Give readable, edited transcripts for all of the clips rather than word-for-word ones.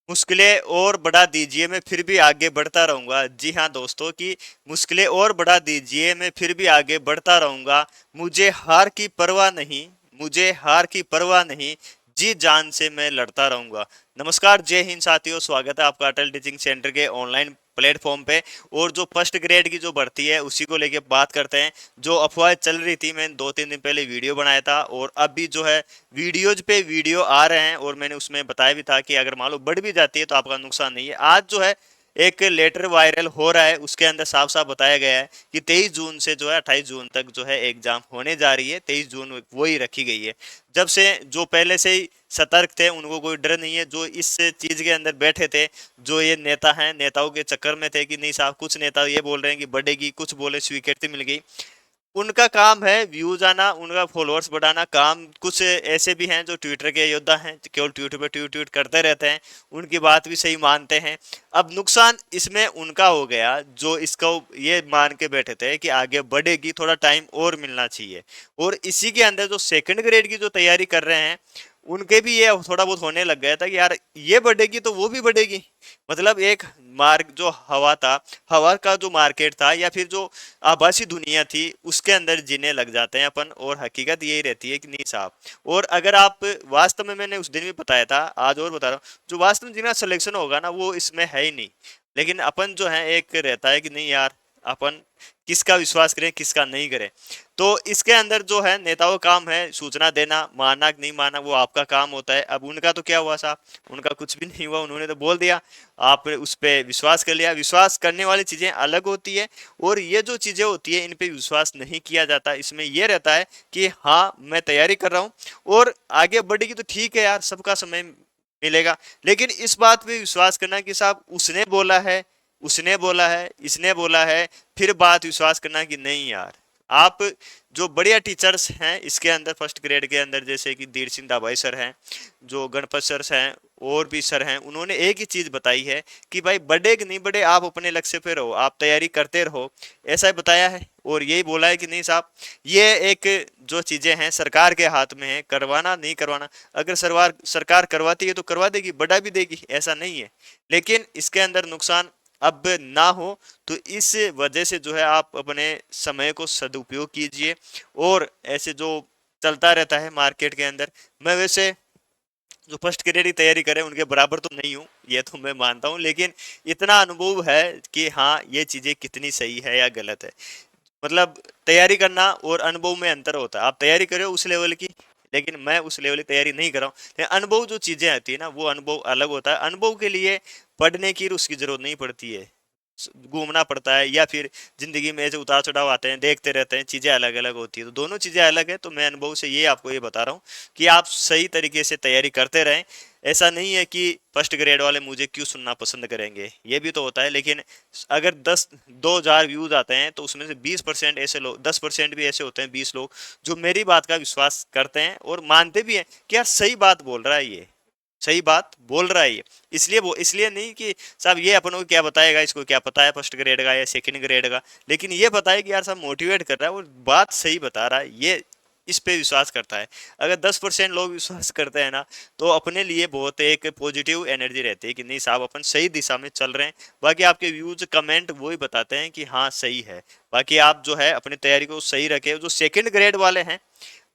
मुश्किलें और बढ़ा दीजिए मैं फिर भी आगे बढ़ता रहूंगा। जी हाँ दोस्तों, कि मुश्किलें और बढ़ा दीजिए मैं फिर भी आगे बढ़ता रहूंगा। मुझे हार की परवाह नहीं, मुझे हार की परवाह नहीं, जी जान से मैं लड़ता रहूंगा। नमस्कार, जय हिंद साथियों, स्वागत है आपका अटल टीचिंग सेंटर के ऑनलाइन प्लेटफॉर्म पे। और जो फर्स्ट ग्रेड की जो भर्ती है उसी को लेके बात करते हैं। जो अफवाह चल रही थी, मैंने 2-3 दिन पहले वीडियो बनाया था और अभी जो है वीडियोज पे वीडियो आ रहे हैं, और मैंने उसमें बताया भी था कि अगर मान लो बढ़ भी जाती है तो आपका नुकसान नहीं है। आज जो है एक लेटर वायरल हो रहा है, उसके अंदर साफ साफ बताया गया है कि 23 जून से जो है 28 जून तक जो है एग्जाम होने जा रही है। 23 जून वो ही रखी गई है। जब से जो पहले से ही सतर्क थे उनको कोई डर नहीं है। जो इस चीज के अंदर बैठे थे, जो ये नेता हैं, नेताओं के चक्कर में थे कि नहीं साहब, कुछ नेता ये बोल रहे हैं कि बढ़ेगी, कुछ बोले स्वीकृति मिल गई। उनका काम है व्यूज आना, उनका फॉलोअर्स बढ़ाना। काम कुछ ऐसे भी हैं जो ट्विटर के योद्धा हैं, केवल ट्वीट पे ट्वीट ट्वीट करते रहते हैं, उनकी बात भी सही मानते हैं। अब नुकसान इसमें उनका हो गया जो इसको ये मान के बैठे थे कि आगे बढ़ेगी, थोड़ा टाइम और मिलना चाहिए। और इसी के अंदर जो सेकंड ग्रेड की जो तैयारी कर रहे हैं, उनके भी ये थोड़ा बहुत होने लग गया था कि यार ये बढ़ेगी तो वो भी बढ़ेगी। मतलब एक मार्ग जो हवा था, हवा का जो मार्केट था, या फिर जो आभासी दुनिया थी, उसके अंदर जीने लग जाते हैं अपन। और हकीकत यही रहती है कि नहीं साहब। और अगर आप वास्तव में, मैंने उस दिन भी बताया था, आज और बता रहा हूँ, जो वास्तव में जिनका सिलेक्शन होगा ना वो इसमें है ही नहीं। लेकिन अपन जो है एक रहता है कि नहीं यार, अपन किसका विश्वास करें किसका नहीं करें। तो इसके अंदर जो है नेताओं का काम है सूचना देना, मानना कि नहीं मानना वो आपका काम होता है। अब उनका तो क्या हुआ साहब, उनका कुछ भी नहीं हुआ, उन्होंने तो बोल दिया, आप उस पर विश्वास कर लिया। विश्वास करने वाली चीजें अलग होती है, और ये जो चीजें होती है इन पे विश्वास नहीं किया जाता। इसमें यह रहता है कि हाँ मैं तैयारी कर रहा हूँ और आगे बढ़ेगी तो ठीक है यार, सबका समय मिलेगा। लेकिन इस बात पे विश्वास करना कि साहब उसने बोला है, उसने बोला है, इसने बोला है, फिर बात विश्वास करना कि नहीं यार। आप जो बढ़िया टीचर्स हैं इसके अंदर फर्स्ट ग्रेड के अंदर, जैसे कि धीर सिंह दाभाई सर हैं, जो गणपत सर हैं, और भी सर हैं, उन्होंने एक ही चीज बताई है कि भाई बढ़े कि नहीं बढ़े, आप अपने लक्ष्य पे रहो, आप तैयारी करते रहो, ऐसा ही बताया है। और यही बोला है कि नहीं साहब, ये एक जो चीजें हैं सरकार के हाथ में है, करवाना नहीं करवाना। अगर सरकार सरकार करवाती है तो करवा देगी, बढ़ा भी देगी, ऐसा नहीं है। लेकिन इसके अंदर नुकसान अब ना हो, तो इस वजह से जो है आप अपने समय को सदुपयोग कीजिए। और ऐसे जो चलता रहता है मार्केट के अंदर, मैं वैसे जो फर्स्ट ग्रेड की तैयारी करे उनके बराबर तो नहीं हूँ, ये तो मैं मानता हूँ, लेकिन इतना अनुभव है कि हाँ ये चीजें कितनी सही है या गलत है। मतलब तैयारी करना और अनुभव में अंतर होता है। आप तैयारी करो उस लेवल की, लेकिन मैं उस लेवल की तैयारी नहीं कर रहा हूँ। लेकिन अनुभव जो चीजें आती है ना, वो अनुभव अलग होता है। अनुभव के लिए पढ़ने की उसकी जरूरत नहीं पड़ती है, घूमना पड़ता है, या फिर जिंदगी में ऐसे उतार चढ़ाव आते हैं, देखते रहते हैं, चीजें अलग अलग होती है। तो दोनों चीजें अलग है। तो मैं अनुभव से ये आपको ये बता रहा हूँ कि आप सही तरीके से तैयारी करते रहें। ऐसा नहीं है कि फर्स्ट ग्रेड वाले मुझे क्यों सुनना पसंद करेंगे, ये भी तो होता है। लेकिन अगर 2,000 व्यूज आते हैं तो उसमें से 20% ऐसे लोग, 10% भी ऐसे होते हैं, 20 लोग जो मेरी बात का विश्वास करते हैं और मानते भी हैं कि यार सही बात बोल रहा है ये, सही बात बोल रहा है ये। इसलिए वो, इसलिए नहीं कि साहब ये अपनों को क्या बताएगा, इसको क्या पता है फर्स्ट ग्रेड का या सेकंड ग्रेड का। लेकिन ये पता है कि यार साहब मोटिवेट कर रहा है और बात सही बता रहा है, ये इस पे विश्वास करता है। अगर 10% लोग विश्वास करते हैं ना, तो अपने लिए बहुत एक पॉजिटिव एनर्जी रहती है कि नहीं साहब अपन सही दिशा में चल रहे हैं। बाकी आपके व्यूज कमेंट वही बताते हैं कि हाँ सही है। बाकी आप जो है अपनी तैयारी को सही रखें। जो सेकंड ग्रेड वाले हैं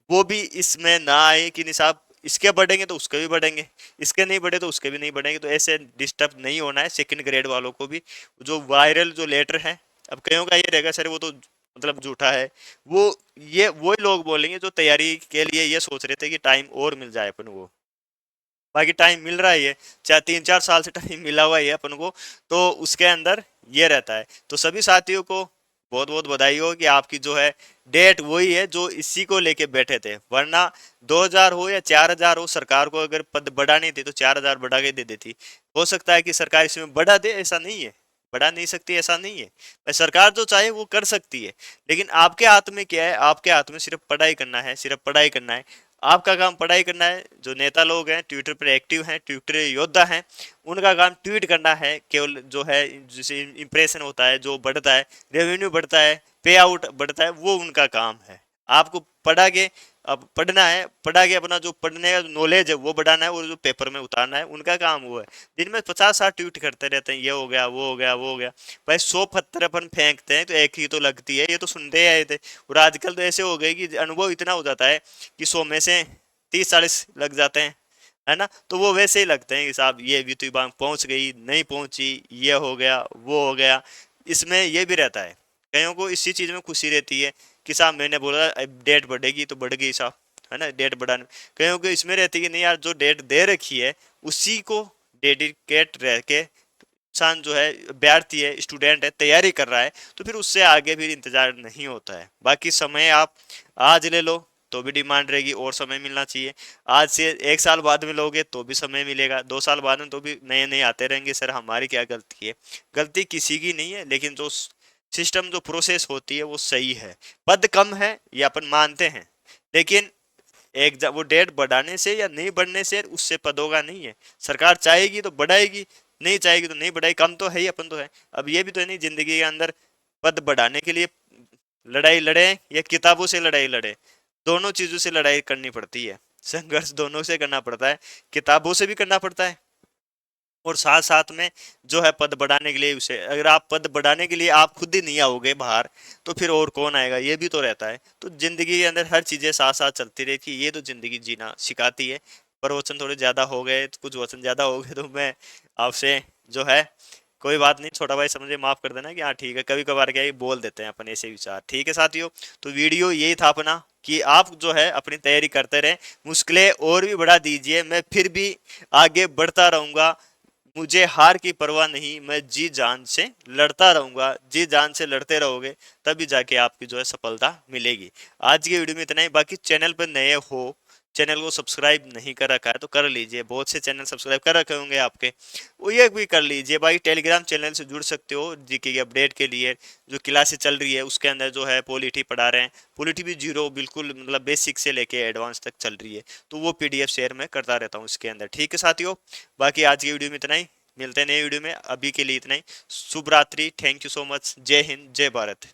वो भी इसमें ना आए कि नहीं साहब इसके बढ़ेंगे तो उसके भी बढ़ेंगे, इसके नहीं बढ़े तो उसके भी नहीं बढ़ेंगे। तो ऐसे डिस्टर्ब नहीं होना है सेकंड ग्रेड वालों को भी। जो वायरल जो लेटर है, अब कईयों का ये रहेगा सर वो तो मतलब झूठा है, वो ये वही लोग बोलेंगे जो तैयारी के लिए ये सोच रहे थे कि टाइम और मिल जाए अपन को। बाकी टाइम मिल रहा ही है, चाहे 3-4 साल से टाइम मिला हुआ ही है अपन को। तो उसके अंदर ये रहता है। तो सभी साथियों को बहुत बहुत बधाई हो कि आपकी जो है डेट वही है जो इसी को लेके बैठे थे। वरना 2,000 हो या 4,000 हो, सरकार को अगर पद बढ़ानी थी तो 4,000 बढ़ा के दे देती। हो सकता है कि सरकार इसमें बढ़ा दे, ऐसा नहीं है, बढ़ा नहीं सकती ऐसा नहीं है। सरकार जो चाहे वो कर सकती है। लेकिन आपके हाथ में क्या है, आपके हाथ में सिर्फ पढ़ाई करना है, सिर्फ पढ़ाई करना है। आपका काम पढ़ाई करना है। जो नेता लोग हैं ट्विटर पर एक्टिव हैं, ट्विटर योद्धा हैं, उनका काम ट्वीट करना है केवल। जो है जैसे इंप्रेशन होता है, जो बढ़ता है, रेवेन्यू बढ़ता है, पे आउट बढ़ता है, वो उनका काम है। आपको पढ़ा के अब पढ़ना है, पढ़ा के अपना जो पढ़ने का नॉलेज है वो बढ़ाना है, और जो पेपर में उतारना है उनका काम वो है। दिन में 50-60 ट्वीट करते रहते हैं, ये हो गया वो हो गया वो हो गया। भाई 100 पत्थर अपन फेंकते हैं तो एक ही तो लगती है, ये तो सुनते ही आए थे। और आजकल तो ऐसे हो गए कि अनुभव इतना हो जाता है कि 100 में से 30-40 लग जाते हैं, है ना। तो वो वैसे ही लगते हैं कि साहब ये भी तो बात पहुंच गई, नहीं पहुंची, ये हो गया वो हो गया। इसमें ये भी रहता है, कईयों को इसी चीज में खुशी रहती है कि साहब मैंने बोला अब डेट बढ़ेगी तो बढ़ गई साहब, है ना, डेट बढ़ाने। कईयों को इसमें रहती है कि नहीं यार, जो डेट दे रखी है उसी को डेडिकेट रह के इंसान जो है, विद्यार्थी है, स्टूडेंट है, तैयारी कर रहा है, तो फिर उससे आगे फिर इंतजार नहीं होता है। बाकी समय आप आज ले लो तो भी डिमांड रहेगी, और समय मिलना चाहिए। आज से 1 साल बाद में लोगे तो भी समय मिलेगा, 2 साल बाद में तो भी नए नए आते रहेंगे। सर हमारी क्या गलती है? गलती किसी की नहीं है, लेकिन जो सिस्टम, जो प्रोसेस होती है वो सही है। पद कम है ये अपन मानते हैं, लेकिन वो डेट बढ़ाने से या नहीं बढ़ने से उससे पद होगा नहीं है। सरकार चाहेगी तो बढ़ाएगी, नहीं चाहेगी तो नहीं बढ़ाएगी। कम तो है ही, अपन तो है। अब ये भी तो है नहीं जिंदगी के अंदर पद बढ़ाने के लिए लड़ाई लड़े या किताबों से लड़ाई लड़े, दोनों चीजों से लड़ाई करनी पड़ती है। संघर्ष दोनों से करना पड़ता है, किताबों से भी करना पड़ता है, और साथ साथ में जो है पद बढ़ाने के लिए उसे, अगर आप पद बढ़ाने के लिए आप खुद ही नहीं आओगे बाहर, तो फिर और कौन आएगा, ये भी तो रहता है। तो जिंदगी के अंदर हर चीजें साथ साथ चलती रहती है, ये तो जिंदगी जीना सिखाती है। पर वचन थोड़े ज्यादा हो गए, तो कुछ वचन ज्यादा हो गए तो मैं आपसे जो है, कोई बात नहीं, छोटा भाई समझे, माफ कर देना कि हाँ ठीक है, कभी कभार क्या है बोल देते हैं अपन ऐसे विचार। ठीक है साथियों, तो वीडियो यही था अपना कि आप जो है अपनी तैयारी करते रहें, मुश्किलें और भी बढ़ा दीजिए, मैं फिर भी आगे बढ़ता रहूंगा। मुझे हार की परवाह नहीं, मैं जी जान से लड़ता रहूंगा। जी जान से लड़ते रहोगे तभी जाके आपकी जो है सफलता मिलेगी। आज की वीडियो में इतना ही। बाकी चैनल पर नए हो, चैनल को सब्सक्राइब नहीं कर रखा है तो कर लीजिए, बहुत से चैनल सब्सक्राइब कर रखे होंगे आपके, वो ये भी कर लीजिए। भाई टेलीग्राम चैनल से जुड़ सकते हो जीके के अपडेट के लिए। जो क्लासेस चल रही है उसके अंदर जो है पॉलिटी पढ़ा रहे हैं, पॉलिटी भी जीरो बिल्कुल, मतलब बेसिक से लेके एडवांस तक चल रही है, तो वो पीडीएफ शेयर मैं करता रहता हूँ उसके अंदर। ठीक है साथियों, बाकी आज की वीडियो में इतना ही, मिलते हैं नए वीडियो में। अभी के लिए इतना ही, शुभ रात्रि, थैंक यू सो मच, जय हिंद जय भारत।